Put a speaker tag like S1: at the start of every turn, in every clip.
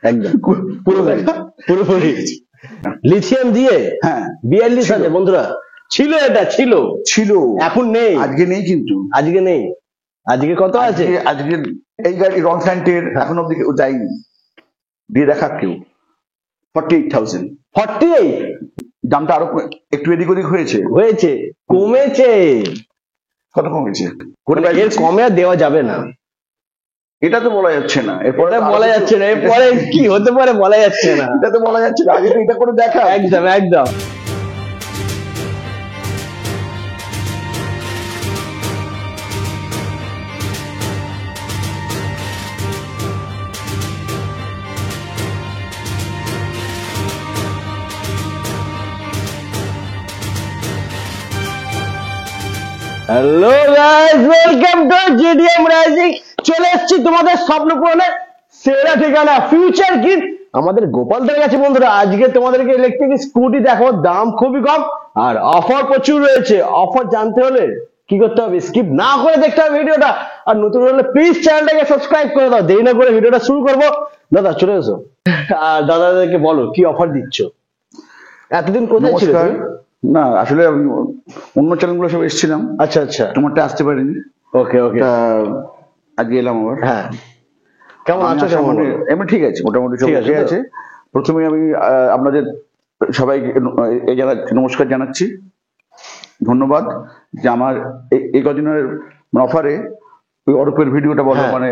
S1: একদম পুরোপুরি পুরোপুরি লিথিয়াম দিয়ে।
S2: হ্যাঁ
S1: 42,000 বন্ধুরা ছিল, এটা ছিল
S2: ছিল,
S1: এখন নেই,
S2: আজকে নেই, কিন্তু
S1: আজকে নেই। আজকে কত আছে?
S2: আজকে এই গাড়ি রন ফ্যান্টের এখন অব্দি কেউ যায়নি, দিয়ে দেখা কেউ 48,000।
S1: 48?
S2: দামটা আরো একটু এদিক ওদিক হয়েছে,
S1: কমেছে।
S2: কত কমেছে?
S1: এর কমে আর দেওয়া যাবে না,
S2: এটা তো বলা যাচ্ছে না, এরপরে
S1: বলা যাচ্ছে না, এরপরে কি হতে পারে বলা যাচ্ছে না,
S2: এটা তো বলা যাচ্ছে না, আগে তো এটা করে দেখা।
S1: একদম একদম। Hello guys, welcome to GDM rising. চলে এসেছি তোমাদের স্বপ্ন পূরণের সেরা ঠিকানা ফিউচার কিট আমাদের গোপালদের কাছে। বন্ধুরা আজকে তোমাদেরকে ইলেকট্রিক স্কুটি দেখো, দাম খুবই কম আর অফার প্রচুর রয়েছে। অফার জানতে হলে কি করতে হবে? স্কিপ না করে দেখতে হবে ভিডিওটা, আর নতুন হলে প্লিজ চ্যানেলটাকে সাবস্ক্রাইব করে দাও। দেরি না করে ভিডিওটা শুরু করবো। দাদা চলে এসো, আর দাদাদেরকে বলো কি অফার দিচ্ছ। এতদিন কোথায় ছিল?
S2: না আসলে অন্য চ্যানেলগুলো সব এসেছিলাম।
S1: আচ্ছা আচ্ছা,
S2: তোমারটা আসতে পারিনি।
S1: ওকে ওকে,
S2: আজকে এলাম আবার।
S1: হ্যাঁ কেমন আছো? কেমন?
S2: এমনি ঠিক আছে, মোটামুটি সব ঠিক আছে। প্রথমে আমি আপনাদের সবাইকে নমস্কার জানাচ্ছি, ধন্যবাদ যে আমার এই কদিনের অফারে ওই অরূপের ভিডিওটা বলো, মানে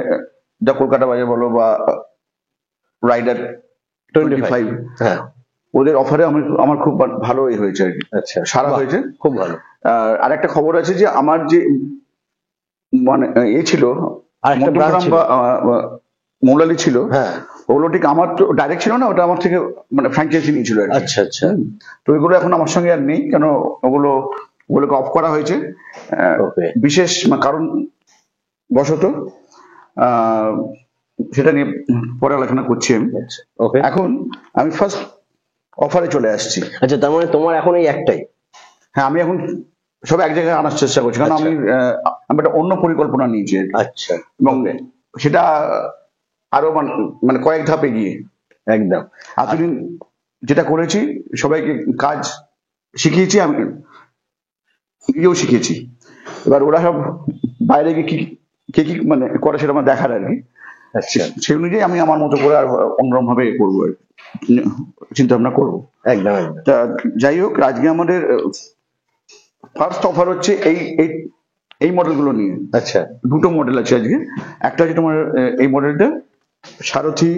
S2: যা কলকাতা বাজার বলো বা রাইডার 25,
S1: হ্যাঁ
S2: ওদের অফারে আমার খুব ভালো হয়েছে আর কি।
S1: আচ্ছা,
S2: সারা হয়েছে,
S1: খুব ভালো।
S2: আর একটা খবর আছে যে আমার যে মানে ছিল মৌলালি ছিল, ওগুলো ঠিক আমার তো ডাইরেক্ট ছিল না, ওটা আমার থেকে মানে ফ্র্যাঞ্চাইজি নিয়েছিল।
S1: আচ্ছা আচ্ছা,
S2: তো ওইগুলো এখন আমার সঙ্গে আর নেই, কেন ওগুলোকে অফ করা হয়েছে বিশেষ কারণ বশত। সেটা নিয়ে পরে আলোচনা করছি আমি। এখন আমি ফার্স্ট অফারে চলে আসছি।
S1: আচ্ছা, তার মানে তোমার এখন এই একটাই?
S2: হ্যাঁ, আমি এখন সব এক জায়গায় আনার চেষ্টা করছি, কারণ আমি একটা অন্য পরিকল্পনা নিয়েছি।
S1: আচ্ছা,
S2: এবং সেটা আরো মানে কয়েক ধাপে গিয়ে
S1: একদম।
S2: এতদিন যেটা করেছি, সবাইকে কাজ শিখিয়েছি, আমি নিজেও শিখেছি। এবার ওরা সব বাইরে গিয়ে কে কি মানে করে সেটা আমার দেখার আর কি। সেই অনুযায়ী আমি আমার মতো করে আর অন্যরকম ভাবে করবো, চিন্তা ভাবনা করবো।
S1: একদম।
S2: তা যাই হোক, আজকে আমাদের ফার্স্ট অফার হচ্ছে এই মডেলগুলো নিয়ে।
S1: আচ্ছা,
S2: দুটো মডেল আছে আজকে। একটা হচ্ছে তোমার এই মডেলটা সারথি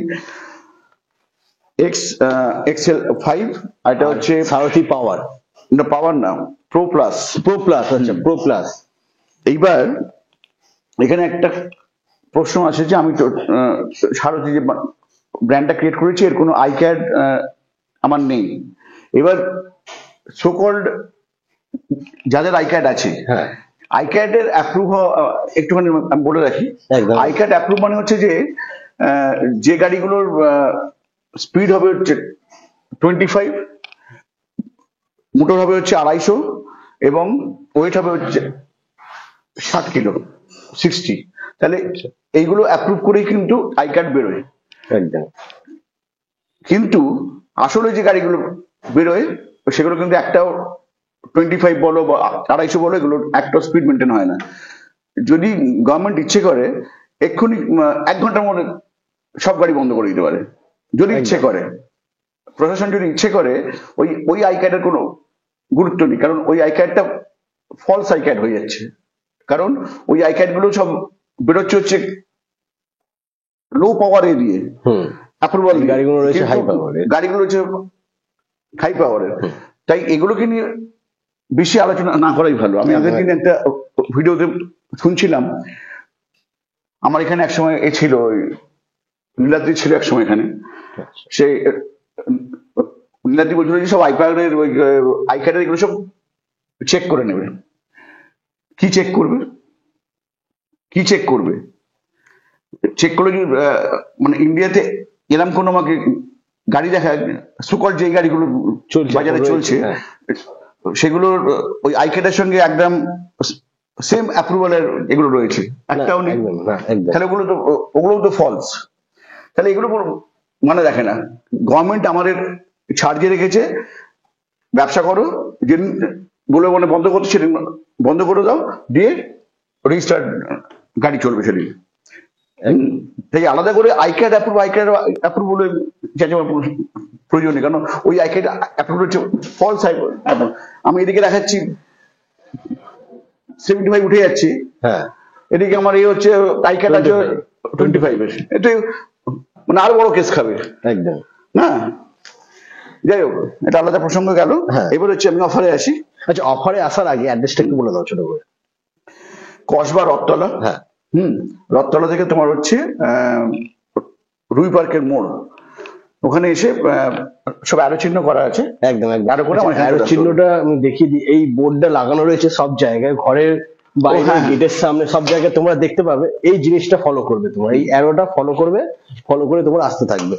S2: XL5, আর এটা হচ্ছে
S1: সারথি পাওয়ার।
S2: না, পাওয়ার না, প্রো প্লাস।
S1: আচ্ছা, প্রো প্লাস।
S2: এইবার এখানে একটা প্রশ্ন আছে যে আমি তো সারথি যে ব্র্যান্ডটা ক্রিয়েট করেছি, এর কোনো আইক্যাড আমার নেই। এবার সোকল্ড যাদের আইক্যাড আছে, আইক্যাড এর অ্যাপ্রুভ একটুখানি আমি বলে রাখি। আইক্যাড অ্যাপ্রুভ মানে হচ্ছে যে গাড়িগুলোর স্পিড হবে হচ্ছে 25, মোটর হবে হচ্ছে 250, এবং ওয়েট হবে হচ্ছে 60 কিলো, 60। তাহলে এইগুলো অ্যাপ্রুভ করেই কিন্তু আইক্যাড বেরোয়। কিন্তু আসলে যে গাড়িগুলো বেরোয় সেগুলো কিন্তু একটাও 25 বলো বা 250 বলো, এগুলো একটা স্পিড মেনটেন হয় না। যদি গভর্নমেন্ট ইচ্ছে করে এক্ষুনি 1 ঘন্টার মধ্যে সব গাড়ি বন্ধ করে দিতে পারে, যদি ইচ্ছে করে। প্রশাসন যদি ইচ্ছে করে, ওই আইক্যাডের কোনো গুরুত্ব নেই, কারণ ওই আইক্যাডটা ফলস আইক্যাড হয়ে যাচ্ছে। কারণ ওই আইক্যাড গুলো সব বেরোচ্ছে হচ্ছে লো পাওয়ারে দিয়ে অ্যাপ্রুভাল, গাড়িগুলো রয়েছে হাই পাওয়ারের। তাই এগুলোকে নিয়ে বেশি আলোচনা না করাই ভালো। আমি আগের দিন একটা ভিডিওতে শুনছিলাম, আমার এখানে একসময় ছিল নীলাদ্রি ছিল একসময় এখানে, সে নীলাদ্রি বলছিল যে সব আইক্যাডের এগুলো সব চেক করে নেবে। কি চেক করবে? চেক করলে মানে ইন্ডিয়াতে এরকম কোনো আমাকে গাড়ি দেখায়, সুকল যে গাড়িগুলো বাজারে চলছে সেগুলোর ওই আইক্যাডের সঙ্গে একদম সেম অ্যাপ্রুভালের এগুলো রয়েছে, একটাও নেই। তাহলে ওগুলো তো ফলস। তাহলে এগুলো মানে দেখে না। গভর্নমেন্ট আমাদের ছাড় দিয়ে রেখেছে, ব্যবসা করো, যেদিন বলে বলে বন্ধ করতে সেদিন বন্ধ করে দাও, দিয়ে রেজিস্টার্ড গাড়ি চলবে সেদিন। তাই আলাদা করে আইক্যাড অ্যাপ্রুভ বলে প্রয়োজন নেই, কারণ ওই আইক্যাড অ্যাপ্রুভ হচ্ছে ফলস অ্যাপ্রুভ। আমি এদিকে দেখাচ্ছি 75 উঠে যাচ্ছি,
S1: হ্যাঁ
S2: এদিকে আমার এই হচ্ছে আইক্যাড আছে 25 এর, এটা মানে আরো বড় কেস খাবে
S1: একদম।
S2: না। যাই হোক, এটা আলাদা প্রসঙ্গ গেল।
S1: হ্যাঁ।
S2: এবার হচ্ছে আমি অফারে আসি।
S1: আচ্ছা, অফারে আসার আগে অ্যাড্রেসটা একটু বলে দাও ছোট করে।
S2: কসবা রথতলা,
S1: হ্যাঁ
S2: রথতলা থেকে তোমার হচ্ছে রুই পার্কের মোড়, ওখানে এসে সব অ্যারো চিহ্ন করা আছে,
S1: একদম একদম।
S2: অ্যারো করে আমার এখানে
S1: অ্যারো
S2: চলে আসতে হবে।
S1: চিহ্নটা আমি দেখিয়ে দিই, এই বোর্ডটা লাগানো রয়েছে সব জায়গায়, ঘরের বাইরে,
S2: হ্যাঁ।
S1: গেটের সামনে, সব জায়গায় তোমরা দেখতে পাবে। এই জিনিসটা ফলো করবে, তোমরা এই অ্যারোটা ফলো করবে, ফলো করে তোমরা আসতে থাকবে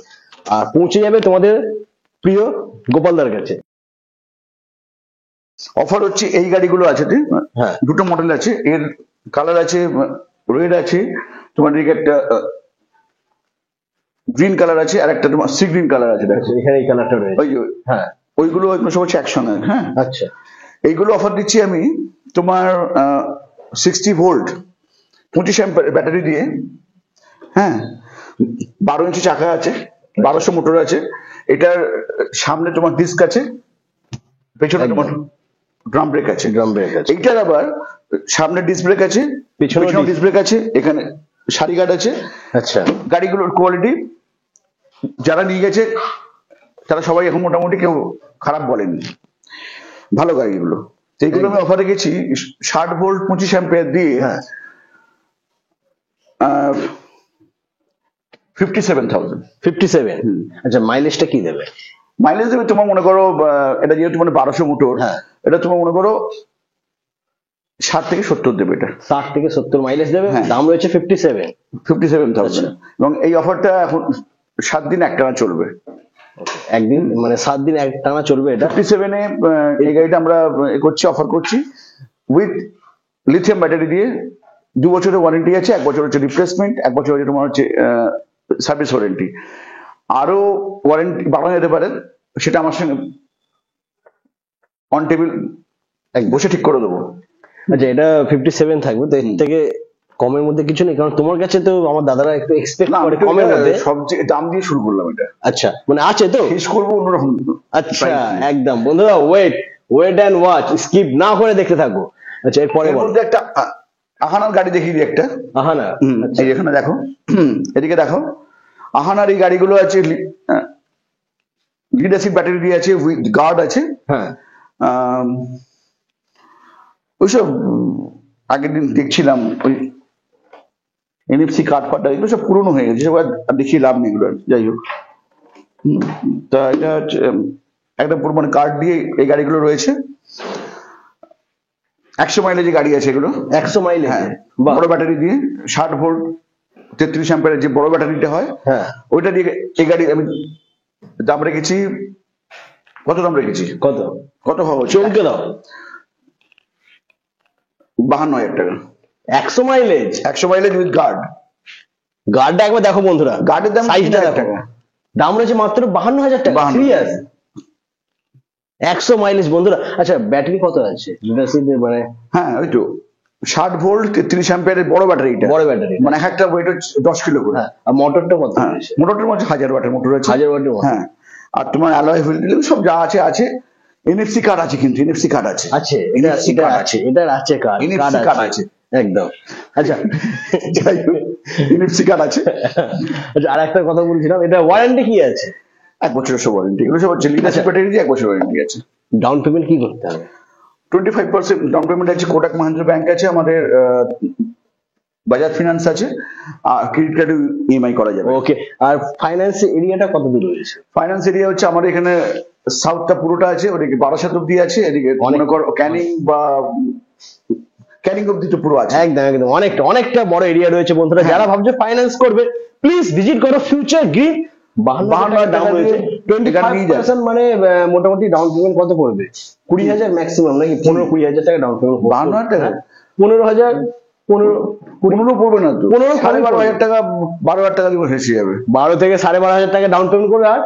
S1: আর পৌঁছে যাবে তোমাদের প্রিয় গোপালদার কাছে।
S2: অফার হচ্ছে এই গাড়িগুলো আছে,
S1: হ্যাঁ
S2: দুটো মডেল আছে, এর কালার আছে রেড আছে, তোমার দিকে একটা গ্রিন কালার আছে, আর একটা তোমার সি গ্রিন কালার আছে, দেখো
S1: এখানে এই কালারটা রয়েছে।
S2: ওই যে
S1: হ্যাঁ
S2: ওইগুলো সব হচ্ছে একসঙ্গে। হ্যাঁ,
S1: আচ্ছা
S2: এইগুলো অফার দিচ্ছি আমি তোমার 60 ভোল্ট 25 অ্যাম্পিয়ার ব্যাটারি দিয়ে। হ্যাঁ, 12 ইঞ্চি চাকা আছে, 1200 মোটর আছে, এটার সামনে তোমার ডিস্ক আছে, পেছনে
S1: একদম।
S2: তোমার ড্রাম ব্রেক আছে।
S1: ড্রাম ব্রেক আছে,
S2: এইটার আবার সামনে ডিস্ক ব্রেক আছে,
S1: পেছনে
S2: ডিস্ক ব্রেক আছে, এখানে সারি গার্ড আছে।
S1: আচ্ছা
S2: গাড়িগুলোর কোয়ালিটি যারা নিয়ে গেছে তারা সবাই এখন মোটামুটি কেউ খারাপ বলেনি, ভালো গাড়িগুলো। তো এইগুলো আমি অফারে গেছি 60 ভোল্ট 25 অ্যাম্পিয়ার দিয়ে
S1: হ্যাঁ
S2: 57,000।
S1: 57। আচ্ছা, মাইলেজটা কি দেবে?
S2: মাইলেজ দেবে তোমার মনে করো, এটা যেহেতু মানে 1200 মোটর,
S1: হ্যাঁ।
S2: এটা তোমার মনে করো 60 থেকে 70 দেবে, এটা
S1: 60 থেকে 70 মাইলেজ দেবে।
S2: হ্যাঁ।
S1: দাম রয়েছে 57।
S2: 57,000। এবং এই অফারটা এখন 7 দিন একটানা চলবে।
S1: একদিন মানে 7 দিন এক টানা চলবে এটা।
S2: 57 এ এই গাড়িটা আমরা করছি, অফার করছি উইথ লিথিয়াম ব্যাটারি দিয়ে। 2 বছরের ওয়ারেন্টি আছে, 1 বছর হচ্ছে রিপ্লেসমেন্ট, 1 বছর হচ্ছে তোমার হচ্ছে সার্ভিস ওয়ারেন্টি। আরো ওয়ারেন্টি বাড়ানো যেতে পারে, সেটা আমার সঙ্গে অন টেবিল বসে ঠিক করে দেবো।
S1: আচ্ছা, এটা 57 থাকবে, তো এর থেকে কমের মধ্যে কিছু নেই? কারণ তোমার কাছে তো আমার দাদারা একটু এক্সপেক্ট
S2: না,
S1: করে কমের মধ্যে।
S2: সবচেয়ে দাম দিয়ে শুরু করলাম এটা।
S1: আচ্ছা, মানে আছে তো?
S2: শেষ করবো অন্যরকম।
S1: আচ্ছা, একদম বন্ধুরা, ওয়েট এন্ড ওয়াচ, স্কিপ না করে দেখতে থাকো। আচ্ছা, এরপরে
S2: এর মধ্যে একটা আহানার গাড়ি দেখিয়ে দিই একটা।
S1: আহানা,
S2: এই এখানে দেখো, এদিকে দেখো, আহানার এই গাড়িগুলো আছে, লিড অ্যাসিড ব্যাটারি দিয়ে আছে, উইথ গার্ড আছে।
S1: হ্যাঁ
S2: ওইসব আগের দিন দেখছিলাম, ওই এনএফসি কার্ড ফাটা এগুলো সব পুরনো হয়ে গেছে, সব আর দেখিয়ে লাভ নেই এগুলো। যাই হোক, তা এটা হচ্ছে একদম পুরো মানে কার্ড দিয়ে এই গাড়িগুলো রয়েছে। 100 মাইলেজ গাড়ি আছে এগুলো।
S1: 100 মাইলেজ?
S2: হ্যাঁ, বড় ব্যাটারি দিয়ে 60 ভোল্ট 33 অ্যাম্পিয়ারের যে বড় ব্যাটারিটা হয়,
S1: হ্যাঁ,
S2: ওইটা দিয়ে এই গাড়ি আমি দাম রেখেছি। কত দাম রেখেছি?
S1: কত
S2: কত হওয়া উচিত?
S1: চমকে দাও।
S2: 52,000 টাকা।
S1: 100 মাইলেজ?
S2: 100 mileage with guard.
S1: গার্ডটা একবার দেখো বন্ধুরা,
S2: গার্ডের দাম
S1: সাইজটা
S2: 3,000
S1: দেখো।
S2: টাকা।
S1: দাম রয়েছে মাত্র 52,000 টাকা।
S2: 52,000
S1: সিরিয়াস? 100 মাইলেজ বন্ধুরা। আচ্ছা, ব্যাটারি কত আছে মানে?
S2: হ্যাঁ, ওই তো 60 ভোল্ট 33 অ্যাম্পিয়ারের বড় ব্যাটারিটা,
S1: বড় ব্যাটারি,
S2: মানে এক একটা ওয়েট হচ্ছে 10 কিলো করে।
S1: হ্যাঁ, আর মোটরটা কত
S2: হ্যাঁ,
S1: রয়েছে?
S2: মোটরটার মধ্যে 1000 ওয়াটের মোটর আছে।
S1: 1000 ওয়াটের মোটর।
S2: হ্যাঁ, আর তোমার অ্যালয় হুইল দিলে সব যা আছে আছে। এনএফসি কার্ড আছে, কিন্তু এনএফসি কার্ড আছে।
S1: আছে, এটা
S2: NFC
S1: এটা
S2: কার্ড
S1: আছে, এটার আছে কার্ড।
S2: NFC কার্ড আছে
S1: একদম। আচ্ছা
S2: যাই হোক, এনএফসি কার্ড আছে।
S1: আচ্ছা, আর একটা কথা বলছিলাম, এটা ওয়ারেন্টি কি আছে?
S2: 1 বছরের সব ওয়ারেন্টি। এগুলো সব হচ্ছে লিড অ্যাসিড ব্যাটারি দিয়ে 1 বছর ওয়ারেন্টি আছে।
S1: ডাউন পেমেন্ট কি করতে হবে?
S2: 25% ডাউন পেমেন্ট আছে। কোটাক মাহিন্দ্রা ব্যাংক আছে, আমাদের বাজাজ ফিনান্স আছে, আর ক্রেডিট কার্ডে ইএমআই করা যাবে।
S1: ওকে, আর ফাইন্যান্স এরিয়াটা কত দূর রয়েছে?
S2: ফাইন্যান্স এরিয়া হচ্ছে আমাদের এখানে সাউথটা পুরোটা আছে, ওদিকে 12 অব্দি আছে, এদিকে মনে করো ক্যানিং বা ক্যানিং অব্দি তো পুরো আছে।
S1: একদম একদম, অনেকটা বড় এরিয়া রয়েছে বন্ধুরা। যারা ভাবছে ফাইন্যান্স করবে, প্লিজ ভিজিট করো ফিউচার গ্রিন। 52,000 দাম রয়েছে, 25% মানে মোটামুটি ডাউন পেমেন্ট কত পড়বে? 20,000 ম্যাক্সিমাম, নাকি 15-20,000 টাকা ডাউন পেমেন্ট?
S2: 52,000 টাকা?
S1: 15,000 15
S2: 15 পড়বে না তো,
S1: 15
S2: 12,500 টাকা, 12,000 টাকা দিয়ে হেসে যাবে।
S1: 12 থেকে 12,500 টাকা ডাউন পেমেন্ট করবে আর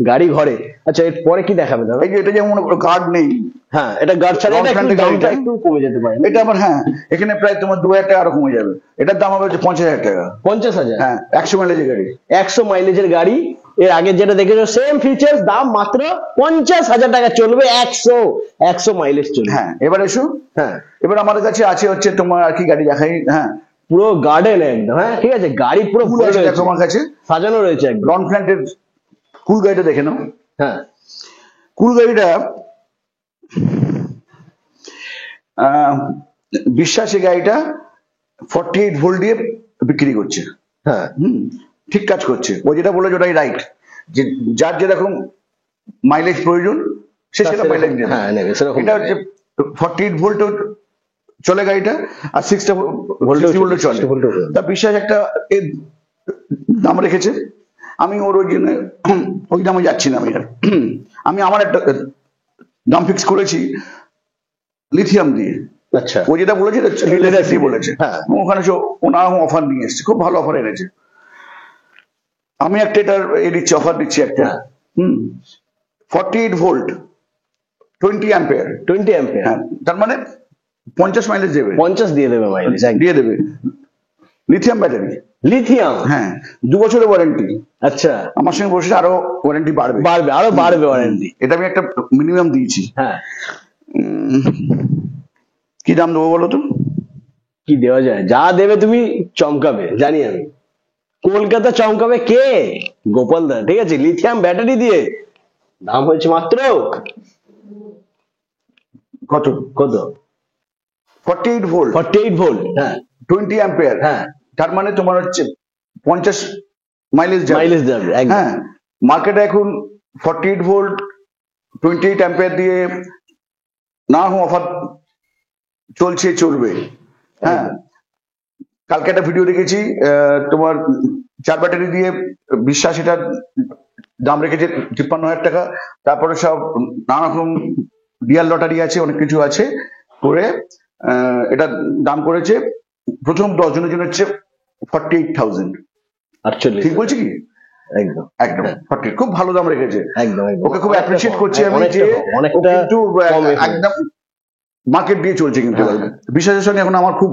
S1: গাড়ি ঘরে। আচ্ছা এর পরে কি দেখাবে দাদা?
S2: এই যে এটা যেমন গার্ড নেই,
S1: হ্যাঁ এটা গার্ড ছাড়া
S2: Front
S1: এটা একটু
S2: end এর
S1: দামটা
S2: গাড়িটা।
S1: একটু কমে যেতে পারে।
S2: এটা আবার হ্যাঁ এখানে প্রায় তোমার 2,000 টাকা আরো কমে যাবে। এটার দাম হবে হচ্ছে 50,000 টাকা।
S1: 50,000?
S2: হ্যাঁ 100 মাইলেজের গাড়ি।
S1: 100 মাইলেজের গাড়ি, এর আগে যেটা দেখেছো সেম ফিচার্স, দাম মাত্র 50,000 টাকা, চলবে 100 মাইলেজ চলবে।
S2: হ্যাঁ এবার এসো,
S1: হ্যাঁ
S2: এবার আমাদের কাছে আছে হচ্ছে তোমার আর কি গাড়ি দেখাই। হ্যাঁ
S1: পুরো গার্ডেন একদম, হ্যাঁ ঠিক আছে, গাড়ি পুরো
S2: কুল
S1: ভরে
S2: আছে
S1: রয়েছে,
S2: দেখো আমার কাছে,
S1: সাজানো রয়েছে একদম।
S2: লন ফ্ল্যান্টের কুল গাড়িটা দেখে নাও।
S1: হ্যাঁ
S2: কুল গাড়িটা বিশ্বাস এই গাড়িটা 48 ভোল্ট দিয়ে বিক্রি করছে।
S1: হ্যাঁ
S2: ঠিক কাজ করছে, ও যেটা বলে ওটাই রাইট, যে যার যেরকম মাইলেজ প্রয়োজন সে সেটা মাইলেজ নেবে।
S1: হ্যাঁ নেবে সেরকম।
S2: এটা হচ্ছে 48 ভোল্ট চলে গাড়িটা, আর 60 ভোল্ট চলে।
S1: 60 ভোল্টও চলে।
S2: তা বিশ্বাস একটা এর দাম রেখেছে, আমি ওর ওই জন্য ওই দামে যাচ্ছি না। আমি আমার একটা দাম ফিক্স করেছি লিথিয়াম দিয়ে।
S1: আচ্ছা
S2: ও যেটা বলেছে লিথিয়াম দিয়ে বলেছে।
S1: হ্যাঁ।
S2: ওখানে ওনার অফার নিয়ে এসছে, খুব ভালো অফার এনেছে। আমি একটা এটার দিচ্ছি, অফার দিচ্ছি একটা।
S1: হ্যাঁ।
S2: 48 ভোল্ট 20 অ্যাম্পিয়ার।
S1: 20 অ্যাম্পিয়ার।
S2: হ্যাঁ তার মানে 50 মাইলেজ দেবে,
S1: 50 দিয়ে দেবে মাইলেজ
S2: দিয়ে দেবে। Lithium battery.
S1: লিথিয়াম।
S2: হ্যাঁ 2 বছরের ওয়ারেন্টি।
S1: আচ্ছা
S2: আমার সঙ্গে বসে আরো ওয়ারেন্টি বাড়বে,
S1: আরো বাড়বে ওয়ারেন্টি।
S2: এটা আমি একটা মিনিমাম দিয়েছি।
S1: হ্যাঁ
S2: কি দাম দেবো বলো তো?
S1: কি দেওয়া যায়, যা দেবে তুমি চমকাবে জানি আমি। কলকাতা চমকাবে কে? গোপাল দা, ঠিক আছে, লিথিয়াম ব্যাটারি দিয়ে দাম হয়েছে মাত্র
S2: কত?
S1: কত?
S2: 48 ভোল্ট
S1: 48 ভোল্ট। হ্যাঁ
S2: 20 অ্যাম্পিয়ার।
S1: হ্যাঁ
S2: তার মানে তোমার হচ্ছে 50 মাইলেজ
S1: মাইলেজ যাবে একদম।
S2: হ্যাঁ মার্কেটে এখন 48 ভোল্ট 28 অ্যাম্পিয়ার দিয়ে না অফার চলবে। হ্যাঁ কালকে একটা ভিডিও দেখেছি, তোমার 4 ব্যাটারি দিয়ে বিশ্বাস এটার দাম রেখেছে 53,000 টাকা। তারপরে সব নানা রকম রিয়াল লটারি আছে, অনেক কিছু আছে করে এটা দাম করেছে প্রথম 10 জনের জন্য হচ্ছে 48,000।
S1: অ্যাকচুয়ালি
S2: ঠিক বলছি কি?
S1: একদম
S2: একদম 40, খুব ভালো দাম রেখেছে।
S1: একদম একদম।
S2: ওকে খুব অ্যাপ্রিসিয়েট করছি আমি, যে
S1: অনেকটা
S2: কিন্তু একদম মার্কেট দিয়ে চলছে। কিন্তু বিশ্বাসের সঙ্গে এখন আমার খুব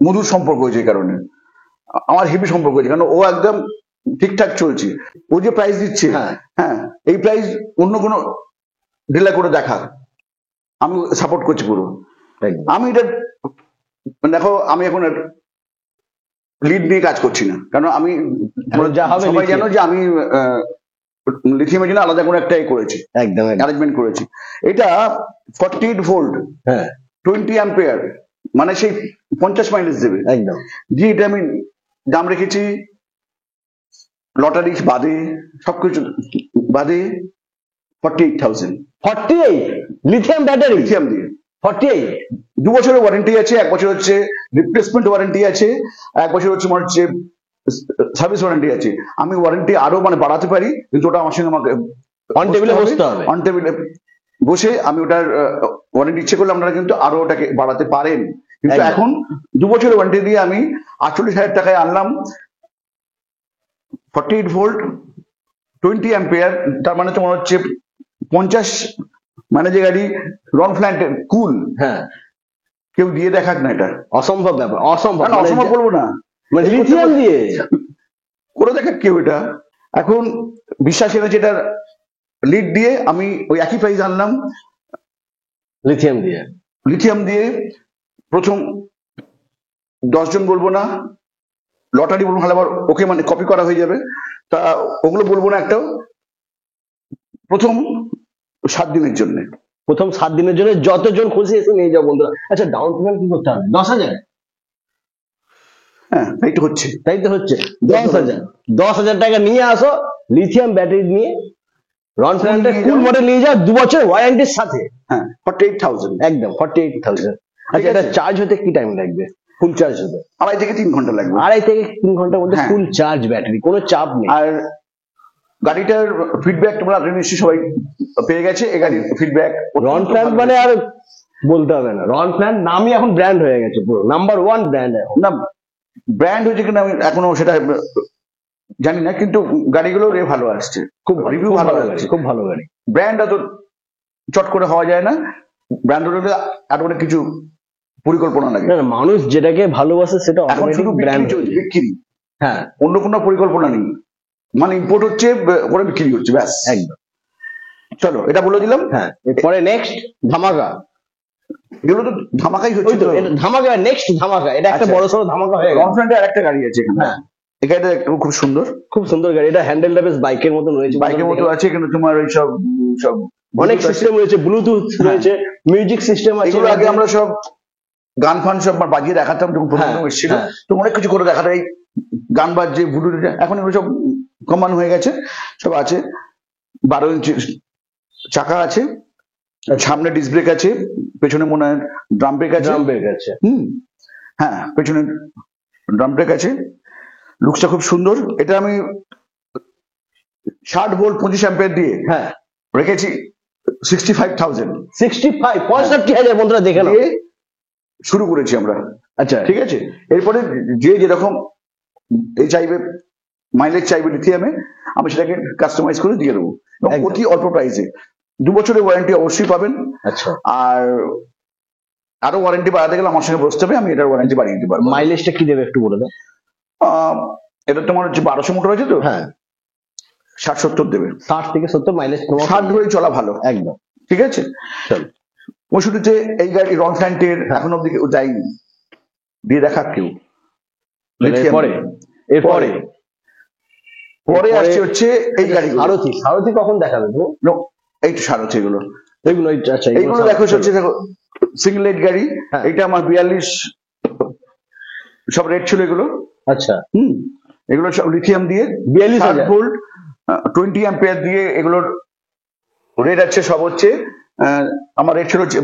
S2: মধুর সম্পর্ক হয়েছে, এই কারণে আমার হেভি সম্পর্ক হয়েছে, কারণ ও একদম ঠিকঠাক চলছে। ও যে প্রাইস দিচ্ছে, হ্যাঁ এই প্রাইস অন্য কোনো ডিলার করে দেখা, আমি সাপোর্ট করছি পুরো। আমি এটা দেখো, আমি এখন লিড নিয়ে কাজ করছি না, কারণ আমি সবাই জানো যে আমি লিথিয়ামের জন্য আলাদা কোনো একটা করেছি,
S1: একদম
S2: অ্যারেঞ্জমেন্ট করেছি। এটা 48 ভোল্ট
S1: হ্যাঁ
S2: 20 অ্যাম্পিয়ার, মানে সেই 50 মাইলেজ দেবে
S1: একদম।
S2: জি এটা আমি দাম রেখেছি লটারি বাদে, সবকিছু বাদে 48,000।
S1: 48 লিথিয়াম ব্যাটারি,
S2: লিথিয়াম দিয়ে
S1: 48।
S2: 2 বছরের ওয়ারেন্টি আছে, 1 বছর হচ্ছে রিপ্লেসমেন্ট ওয়ারেন্টি আছে, 1 বছর হচ্ছে মনে হচ্ছে সার্ভিস ওয়ারেন্টি আছে। আমি ওয়ারেন্টি আরো মানে বাড়াতে পারি, কিন্তু ওটা আমার সঙ্গে আমাকে
S1: অন টেবিলে বসতে হবে।
S2: অন টেবিলে বসে আমি ওটার ওয়ারেন্টি ইচ্ছে করলে আপনারা কিন্তু আরো ওটাকে বাড়াতে পারেন। কিন্তু এখন 2 বছরের ওয়ারেন্টি দিয়ে আমি 48,000 টাকায় আনলাম 48 ভোল্ট 20 অ্যাম্পিয়ার। তার মানে তোমার হচ্ছে 50 মানে যে গাড়ি রন ফ্ল্যান্টের কুল,
S1: হ্যাঁ
S2: কেউ দিয়ে দেখাক না, এটা
S1: অসম্ভব ব্যাপার, অসম্ভব।
S2: অসম্ভব বলবো না,
S1: মানে লিথিয়াম দিয়ে
S2: করে দেখাক কেউ এটা। এখন বিশ্বাস এনেছে এটার লিড দিয়ে, আমি ওই একই প্রাইস আনলাম লিথিয়াম দিয়ে। প্রথম 10 জন বলবো না, লটারি বলবো, ভালো আবার ওকে মানে কপি করা হয়ে যাবে, তা ওগুলো বলবো না একটাও। প্রথম 7 দিনের জন্য,
S1: প্রথম 7 দিনের জন্য যতজন খুশি এসে নিয়ে যাও বন্ধুরা। আচ্ছা ডাউন পেমেন্ট কি করতে হবে? 10,000?
S2: হ্যাঁ তাই তো হচ্ছে
S1: 10,000। 10,000 টাকা নিয়ে আসো, লিথিয়াম ব্যাটারি নিয়ে রন ফ্ল্যান্টের কুল মডেল নিয়ে যাও, 2 বছর ওয়ারেন্টির সাথে।
S2: হ্যাঁ 48,000
S1: একদম 48,000। আচ্ছা এটা চার্জ হতে কি টাইম লাগবে? ফুল চার্জ হতে
S2: 2.5 থেকে 3 ঘন্টা লাগবে।
S1: 2.5 থেকে 3 ঘন্টার মধ্যে ফুল চার্জ ব্যাটারি, কোনো চাপ নেই।
S2: আর গাড়িটার ফিডব্যাক তোমরা নিশ্চয়ই সবাই পেয়ে গেছে, এই গাড়ির ফিডব্যাক
S1: রন ফ্ল্যান্ট মানে আর বলতে হবে না, রয়্যাল প্ল্যান নামই এখন ব্র্যান্ড হয়ে গেছে, পুরো নাম্বার 1 ব্র্যান্ড এখন।
S2: না ব্র্যান্ড হয়েছে কিনা আমি এখনো সেটা জানি না, কিন্তু গাড়িগুলো ভালো আসছে, খুব রিভিউ ভালো আসছে।
S1: খুব ভালো গাড়ি।
S2: ব্র্যান্ড তো চট করে হওয়া যায় না, ব্র্যান্ড হলে আরো অনেক কিছু পরিকল্পনা লাগে।
S1: না না, মানুষ যেটাকে ভালোবাসে সেটা
S2: এখন শুধু
S1: ব্র্যান্ড
S2: বিক্রি চলছে, বিক্রি,
S1: হ্যাঁ
S2: অন্য কোনো পরিকল্পনা নেই, মানে ইম্পোর্ট হচ্ছে ওরা বিক্রি হচ্ছে, ব্যাস।
S1: একদম।
S2: চলো এটা বলে দিলাম।
S1: হ্যাঁ, এরপরে নেক্সট ধামাকা।
S2: এগুলো তো ধামাকাই হচ্ছে তো।
S1: এটা ধামাকা, নেক্সট ধামাকা, এটা একটা
S2: আচ্ছা।
S1: বড় সড়ো ধামাকা হয়ে গেল।
S2: কনফ্রন্টের আরেকটা গাড়ি আছে এখানে,
S1: হ্যাঁ
S2: এই গাড়িটা খুব সুন্দর,
S1: খুব সুন্দর গাড়ি। এটা হ্যান্ডেলটা বেশ বাইকের মতন রয়েছে,
S2: বাইকের মতো আছে, কিন্তু তোমার ওই সব সব
S1: অনেক সিস্টেম রয়েছে, ব্লুটুথ রয়েছে, মিউজিক সিস্টেম আছে।
S2: এগুলো আগে আমরা সব গান ফান সব বাজিয়ে দেখাতাম যখন প্রথম এসেছিল, তো অনেক কিছু করে দেখাতাম, এই গান বাজছে ব্লুটুথ। এখন এগুলো সব কমন হয়ে গেছে, সব আছে। 12 ইঞ্চি চাকা আছে, সামনে ডিস্ক ব্রেক আছে, পেছনে মনে হয় ড্রাম ব্রেক আছে।
S1: ড্রাম ব্রেক আছে।
S2: হ্যাঁ, পেছনে ড্রাম ব্রেক আছে। লুকসটা খুব সুন্দর। এটা আমি 60 ভোল্ট 25 অ্যাম্পিয়ার দিয়ে
S1: হ্যাঁ
S2: রেখেছি 65,000
S1: 65,000 বন্ধুরা দেখে নাও।
S2: দিয়ে শুরু করেছি আমরা।
S1: আচ্ছা
S2: ঠিক আছে, এরপরে যে যেরকম এই চাইবে, মাইলেজ চাইবে লিথিয়ামে, আমি সেটাকে কাস্টমাইজ করে দিয়ে দেবো, এবং
S1: একদম।
S2: অতি অল্প প্রাইসে। 2 বছরের ওয়ারেন্টি অবশ্যই পাবেন।
S1: আচ্ছা,
S2: আর আরো ওয়ারেন্টি বাড়াতে গেলে আমার সঙ্গে বসতে হবে, আমি এটার ওয়ারেন্টি বাড়িয়ে দিতে পারবো।
S1: মাইলেজটা কি দেবে একটু বলে দাও।
S2: এটা তোমার হচ্ছে 1200 মোটর আছে তো,
S1: হ্যাঁ
S2: 60-70 দেবে।
S1: 60 থেকে 70 মাইলেজ,
S2: 60 ধরে চলা ভালো,
S1: একদম।
S2: ঠিক আছে।
S1: চল,
S2: 65 এই গাড়ি রন ফ্যান্টের এখন অব্দি কেউ যায়নি, দিয়ে দেখা কেউ।
S1: এরপরে এরপরে
S2: পরে আসছে হচ্ছে এই গাড়ি,
S1: সারথি। সারথি কখন দেখাবে গো?
S2: এই তো সারথি এগুলো,
S1: এগুলো আচ্ছা,
S2: এইগুলো দেখো হচ্ছে দেখো সিঙ্গেল লাইট গাড়ি।
S1: হ্যাঁ।
S2: এটা আমার 42 সব রেট ছিল এগুলো।
S1: আচ্ছা,
S2: এগুলো সব লিথিয়াম দিয়ে
S1: 42,000
S2: ভোল্ট 20 অ্যাম্পিয়ার দিয়ে এগুলোর রেট আছে। সব হচ্ছে আমার রেট ছিল হচ্ছে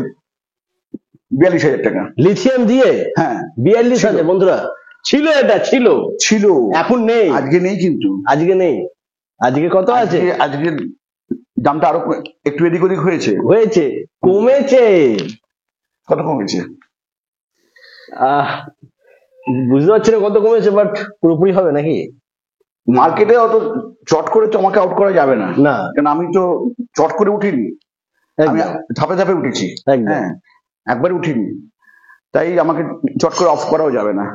S2: 42,000 টাকা
S1: লিথিয়াম দিয়ে।
S2: হ্যাঁ
S1: 42,000 বন্ধুরা ছিল, এটা ছিল
S2: ছিল,
S1: এখন নেই,
S2: আজকে নেই, কিন্তু
S1: আজকে নেই। আজকে কত আছে?
S2: আজকে দামটা আরো একটু এদিক ওদিক হয়েছে,
S1: কমেছে।
S2: কত কমেছে
S1: বুঝতে পারছি না কত কমেছে, বাট পুরোপুরি হবে নাকি?
S2: মার্কেটে অত চট করে তোমাকে আউট করা যাবে না,
S1: না
S2: কারণ আমি তো চট করে উঠিনি, আমি
S1: একদম
S2: ধাপে ধাপে উঠেছি।
S1: একদম।
S2: হ্যাঁ, একবারে উঠিনি, তাই আমাকে চট করে অফ করাও যাবে না।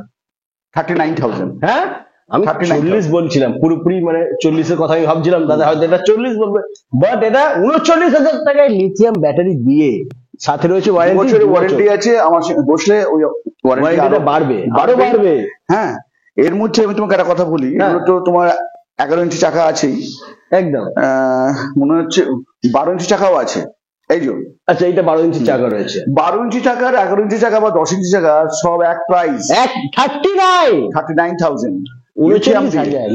S2: 39,000।
S1: হ্যাঁ, আমি
S2: 39,000
S1: 40 বলছিলাম, পুরোপুরি মানে 40-এর কথা আমি ভাবছিলাম, দাদা হয়তো এটা 40 বলবে, বাট এটা 39,000 টাকায় লিথিয়াম ব্যাটারি দিয়ে, সাথে রয়েছে
S2: বছরের ওয়ারেন্টি আছে। আমার সঙ্গে বসলে ওই
S1: ওয়ারেন্টিটা বাড়বে, আরো বাড়বে।
S2: হ্যাঁ, এর মধ্যে আমি তোমাকে একটা কথা বলি,
S1: হ্যাঁ।
S2: এগুলো তো তোমার 11 ইঞ্চি চাকা আছেই,
S1: একদম।
S2: মনে হচ্ছে 12 ইঞ্চি চাকাও আছে। এই যে
S1: আচ্ছা, এটা 12 ইঞ্চি চাকা রয়েছে।
S2: 12 ইঞ্চি চাকার 11 ইঞ্চি চাকা বা 10 ইঞ্চি চাকা সব এক প্রাইস, 39,000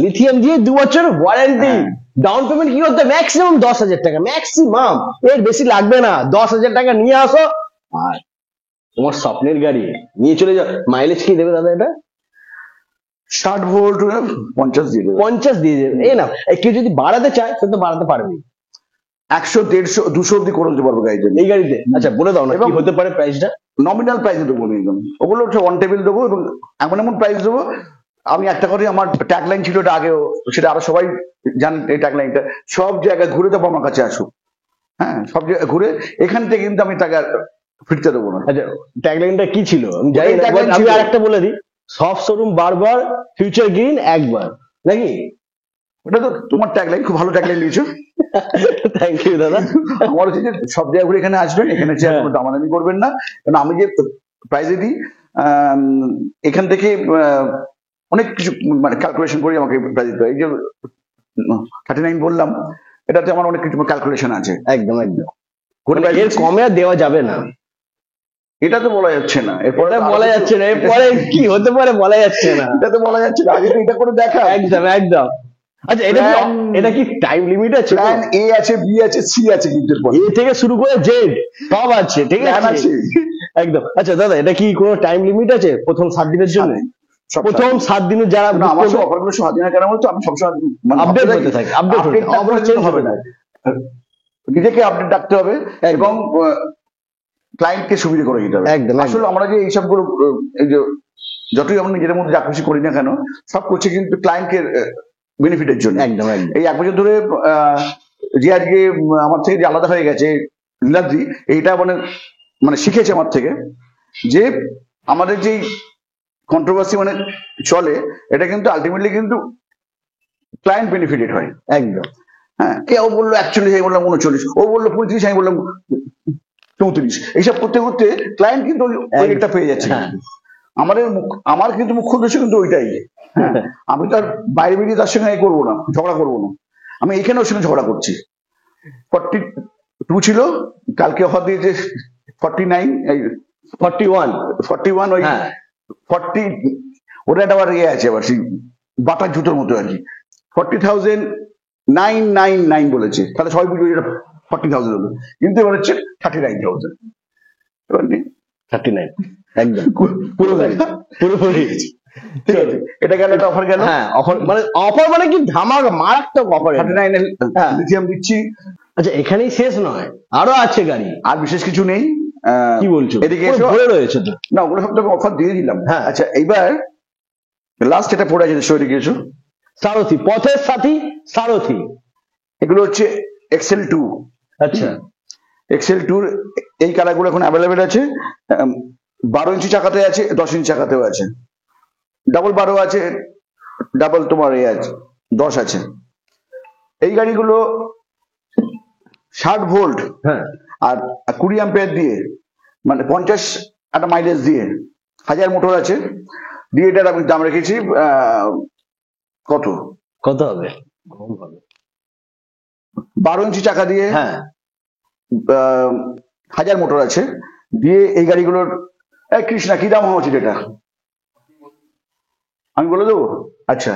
S1: লিথিয়াম দিয়ে 2 বছর ওয়ারেন্টি।
S2: হ্যাঁ।
S1: ডাউন পেমেন্ট কি করতে? ম্যাক্সিমাম 10,000 টাকা, ম্যাক্সিমাম, এর বেশি লাগবে না। 10,000 টাকা নিয়ে আসো আর তোমার স্বপ্নের গাড়ি নিয়ে চলে যাও। মাইলেজ কি দেবে দাদা এটা?
S2: 60 ভোল্ট 50 দিয়ে দেবে।
S1: 50 দিয়ে দেবে। এই না, কেউ যদি বাড়াতে চায় সে তো বাড়াতে পারবে,
S2: 100, 150, 200 অব্দি করে দিতে পারবো গাড়িতে।
S1: এই গাড়িতে। আচ্ছা, বলে দাও না কি হতে পারে প্রাইসটা?
S2: নমিনাল প্রাইস দেবো আমি একদম, ওগুলো হচ্ছে অন টেবিল দেবো, এবং এমন এমন প্রাইস দেবো। আমি একটা করে, আমার ট্যাগ লাইন ছিল এটা আগেও, সেটা আরো সবাই জানেন এই ট্যাগ লাইনটা, সব জায়গায় ঘুরে দেবো আমার কাছে আসুক। হ্যাঁ, সব জায়গায় ঘুরে, এখান থেকে কিন্তু আমি টাকা ফিরতে দেবো না।
S1: আচ্ছা, ট্যাগলাইনটা কি ছিল আমি জানি না,
S2: tagline
S1: আমি
S2: ছিল-
S1: আরেকটা বলে দিই, সব শোরুম বারবার, ফিউচার গ্রিন একবার, নাকি?
S2: ওটা তো তোমার ট্যাগ লাইন, খুব ভালো ট্যাগ লাইন দিয়েছো।
S1: থ্যাংক ইউ দাদা।
S2: আমার হচ্ছে যে সব জায়গায় ঘুরে এখানে আসবেন, এখানে যে
S1: হ্যাঁ।
S2: কোনো দামাদামি করবেন না, কারণ আমি যে প্রাইজে দিই এখান থেকে অনেক কিছু মানে ক্যালকুলেশন করে আমাকে প্রাইজ দিতে হয়। এই যে 39 বললাম, এটাতে আমার অনেক কিছু ক্যালকুলেশন আছে।
S1: একদম একদম,
S2: কোন
S1: মানে এর কমে আর দেওয়া যাবে না।
S2: এটা তো বলা যাচ্ছে না, এরপরে
S1: এটা বলা যাচ্ছে না, এরপরে কি হতে পারে বলা যাচ্ছে না।
S2: এটা তো বলা যাচ্ছে না, আগে তো এটা করে দেখা।
S1: একদম একদম। আচ্ছা, এটা কি টাইম লিমিট আছে?
S2: প্ল্যান এ আছে, বি আছে, সি আছে, কিন্তু এরপর
S1: এ থেকে শুরু করে জেড সব আছে, ঠিক
S2: প্ল্যান
S1: আছে?
S2: আছে।
S1: একদম। আচ্ছা দাদা, এটা কি কোনো টাইম লিমিট আছে প্রথম 7 দিনের জন্য?
S2: সব
S1: প্রথম 7 দিনে যারা
S2: না, আমার সব অফারগুলো স্বাধীন কেন বলতো, আমি সবসময়
S1: আপডেট হতে থাকি, আপডেট
S2: চেঞ্জ হবে না, নিজেকে আপডেট রাখতে হবে। এবং ক্লায়েন্টকে সুবিধা করে দিতে হবে।
S1: একদম, একদম।
S2: আসলে আমরা যে এইসব গুলো এই যে যতই আমরা নিজের মধ্যে যা খুশি করি না কেন, সব করছে কিন্তু ক্লায়েন্টকে বেনিফিটের জন্য।
S1: একদম একদম
S2: এই 1 বছর ধরে যে আজকে আমার থেকে যে আলাদা হয়ে গেছে নীলাদ্রি, এইটা মানে মানে শিখেছে আমার থেকে যে আমাদের যে কন্ট্রোভার্সি মানে চলে, এটা কিন্তু আলটিমেটলি কিন্তু ক্লায়েন্ট বেনিফিটেড হয়।
S1: একদম
S2: হ্যাঁ, কেউ বললো 41, আমি বললাম 39, ও বললো 35, আমি বললাম 34। এইসব করতে করতে ক্লায়েন্ট কিন্তু ওই রেটটা পেয়ে যাচ্ছে।
S1: হ্যাঁ।
S2: আমার কিন্তু মুখ্য উদ্দেশ্য কিন্তু ওইটাই। হ্যাঁ, আমি তো আর বাইরে বেরিয়ে তার সঙ্গে করবো না, ঝগড়া করবো না। আমি এখানে ওর সঙ্গে ঝগড়া করছি। 42 ছিল, কালকে অফার দিয়েছে 49, 41 ওই
S1: হ্যাঁ
S2: 40, ওটা একটা আবার ইয়ে আছে আবার সেই বাটার জুতোর মতো আর কি। 40,999 বলেছে, তাহলে সবাই বুঝবে এটা 40,000 হলো, কিন্তু এবার হচ্ছে 39,000। এবার নে।
S1: 39 একদম পুরোপুরি পুরোপুরি।
S2: ঠিক আছে, এটা গেল, একটা অফার গেল।
S1: হ্যাঁ অফার মানে কি ধামাকা মারাত্মক অফার।
S2: 39 এর
S1: হ্যাঁ।
S2: লিথিয়াম দিচ্ছি।
S1: আচ্ছা এখানেই শেষ নয়, আরো আছে গাড়ি।
S2: আর বিশেষ কিছু নেই।
S1: কি বলছো,
S2: এদিকে
S1: পুরো
S2: এসো।
S1: ভরে রয়েছে তো।
S2: না, ওগুলো সব তোকে অফার দিয়ে দিলাম।
S1: হ্যাঁ।
S2: আচ্ছা, এইবার লাস্ট এটা পড়ে আছে, এদিকে এসো।
S1: সারথি, পথের সাথী সারথি।
S2: এগুলো হচ্ছে XL2।
S1: আচ্ছা
S2: XL2 এই কালারগুলো এখন অ্যাভেলেবেল আছে। 12 ইঞ্চি চাকাতে আছে, 10 ইঞ্চি চাকাতেও আছে, ডাবল 12 আছে, ডাবল তোমার এ আছে 10 আছে। এই গাড়িগুলো 60 ভোল্ট
S1: হ্যাঁ
S2: আর 20 অ্যাম্পিয়ার দিয়ে, মানে 50 একটা মাইলেজ দিয়ে, 1000 মোটর আছে দিয়ে, এটার আমি দাম রেখেছি কত
S1: কত হবে? কম হবে।
S2: 12 ইঞ্চি চাকা দিয়ে,
S1: হ্যাঁ
S2: 1000 মোটর আছে দিয়ে, এই গাড়িগুলোর কৃষ্ণা কি দাম হওয়া উচিত এটা আমি বলে দেবো? আচ্ছা,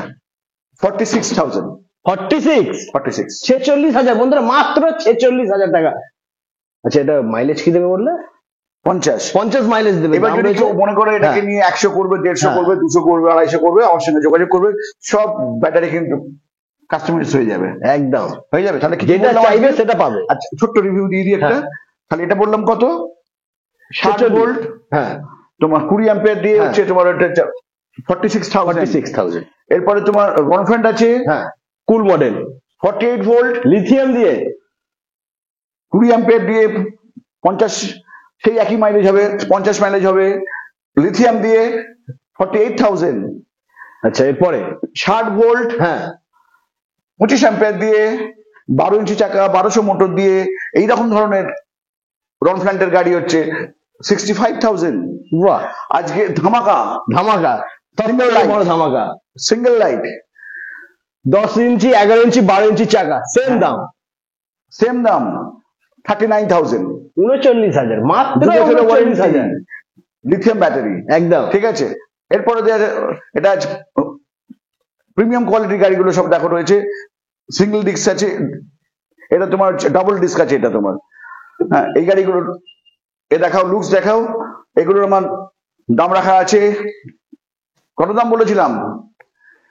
S2: 46,000।
S1: 46
S2: 46
S1: 46,000 বন্ধুরা, মাত্র 46,000 টাকা। আচ্ছা এটা মাইলেজ কি দেবে বললে? 50 মাইলেজ দেবে।
S2: এবার
S1: দাম
S2: যদি
S1: রয়েছে-
S2: কেউ মনে করে এটাকে
S1: হ্যাঁ।
S2: নিয়ে 100 করবে, 150
S1: হ্যাঁ।
S2: করবে, 200 করবে, 250 করবে, আমার সঙ্গে যোগাযোগ করবে, সব ব্যাটারি কিন্তু কাস্টমাইজ হয়ে যাবে।
S1: একদম
S2: হয়ে যাবে, তাহলে কি
S1: যেটা
S2: বললাম
S1: চাইবে
S2: আজকে?
S1: সেটা পাবে।
S2: আচ্ছা, ছোট্ট রিভিউ দিয়ে দিই একটা।
S1: হ্যাঁ।
S2: তাহলে এটা বললাম কত, 60 ভোল্ট,
S1: হ্যাঁ
S2: তোমার 20 অ্যাম্পিয়ার দিয়ে
S1: হ্যাঁ।
S2: হচ্ছে তোমার এটা 46,000।
S1: 46,000
S2: এরপরে তোমার গনফ্রেন্ড আছে,
S1: হ্যাঁ কুল মডেল
S2: 48 ভোল্ট,
S1: লিথিয়াম দিয়ে,
S2: 20 অ্যাম্পিয়ার দিয়ে 50, সেই একই মাইলেজ হবে, 50 মাইলেজ হবে, লিথিয়াম দিয়ে 48,000।
S1: আচ্ছা এরপরে
S2: 60 ভোল্ট,
S1: হ্যাঁ
S2: 25 অ্যাম্পিয়ার দিয়ে, 12 ইঞ্চি চাকা, 1200 মোটর দিয়ে, এইরকম ধরনের রনফ্ল্যান্টের গাড়ি হচ্ছে 65,000।
S1: বাহ
S2: আজকে ধামাকা
S1: ধামাকা,
S2: Single
S1: সবথেকে
S2: light।
S1: বড় ধামাকা।
S2: সিঙ্গেল লাইট,
S1: 10 ইঞ্চি 11 ইঞ্চি 12 ইঞ্চি চাকা, সেম দাম
S2: সেম দাম 39,000।
S1: 39,000, মাত্র 39,000।
S2: লিথিয়াম ব্যাটারি,
S1: একদম
S2: ঠিক আছে। এরপরে এটা প্রিমিয়াম কোয়ালিটির গাড়িগুলো সব দেখো রয়েছে, সিঙ্গেল ডিস্ক আছে, এটা তোমার ডাবল ডিস্ক আছে, এটা তোমার। হ্যাঁ, এই গাড়িগুলো এ দেখাও, লুকস দেখাও। এগুলোর আমার দাম রাখা আছে, কত দাম বলেছিলাম?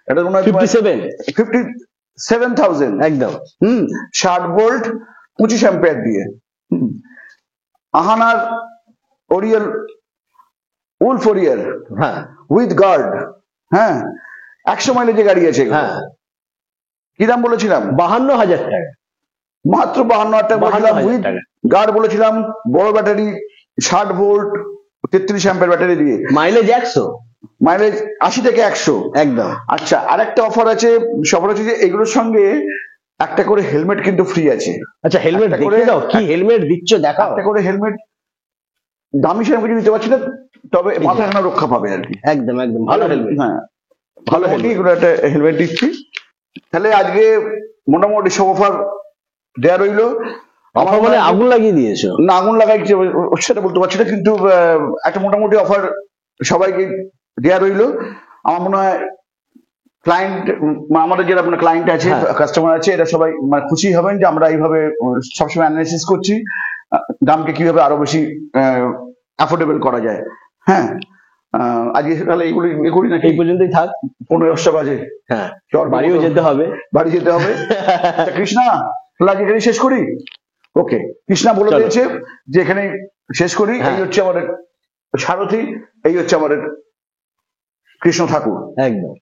S2: এটা মনে হয়
S1: 57
S2: 57,000।
S1: একদম
S2: 60 ভোল্ট, 25 অ্যাম্পিয়ার দিয়ে। আহানার ওরিয়ার, উলফ ওরিয়ার
S1: হ্যাঁ
S2: উইথ গার্ড, হ্যাঁ 100 মাইলেজে গাড়ি আছে এগুলো।
S1: হ্যাঁ
S2: কি দাম বলেছিলাম?
S1: 52,000 টাকা।
S2: মাত্র 52,000 টাকা বলেছিলাম,
S1: 52,000
S2: উইথ
S1: টাকা।
S2: গার্ড বলেছিলাম, বড় ব্যাটারি, 60 ভোল্ট, 33 অ্যাম্পিয়ার ব্যাটারি দিয়ে,
S1: মাইলেজ 100
S2: মাইলেজ 80 থেকে 100।
S1: একদম।
S2: আচ্ছা, আরেকটা অফার আছে, সফর হচ্ছে যে এগুলোর সঙ্গে একটা করে হেলমেট কিন্তু ফ্রি আছে।
S1: আচ্ছা হেলমেট
S2: একটা
S1: দেখিয়ে
S2: করে-
S1: দাও, কি হেলমেট দিচ্ছ দেখাও।
S2: একটা করে হেলমেট, দামি সেরকম কিছু নিতে পারছি না, তবে মাথা ঘানা রক্ষা পাবে আর কি।
S1: একদম একদম ভালো হেলমেট।
S2: হ্যাঁ, ভালো হেলমেট, এগুলো একটা হেলমেট দিচ্ছি। তাহলে আজকে মোটামুটি সব অফার দেয়া রইলো।
S1: অফার মানে আগুন লাগিয়ে দিয়েছো।
S2: না, আগুন লাগাইছে সেটা বলতে পারছি না, কিন্তু একটা মোটামুটি অফার সবাইকে দেয়া রইলো। আমার মনে হয় ক্লায়েন্ট, আমাদের যারা আপনার ক্লায়েন্ট আছে,
S1: হ্যাঁ।
S2: কাস্টমার আছে, এরা সবাই মানে খুশি হবেন যে আমরা এইভাবে সবসময় অ্যানালাইসিস করছি দামকে কিভাবে আরো বেশি অ্যাফোর্ডেবল করা যায়। হ্যাঁ, আজকে তাহলে এইগুলি ইয়ে করি নাকি?
S1: এই পর্যন্তই থাক।
S2: 15টা বাজে,
S1: হ্যাঁ
S2: চল
S1: বাড়িও যেতে হবে।
S2: বাড়ি যেতে হবে। তা কৃষ্ণা, তাহলে আজকে এখানেই শেষ করি। ওকে, কৃষ্ণা বলে
S1: চলো।
S2: দিয়েছে যে এখানে শেষ করি।
S1: হ্যাঁ।
S2: এই হচ্ছে আমাদের সারথি, এই হচ্ছে আমাদের কৃষ্ণ ঠাকুর।
S1: একদম।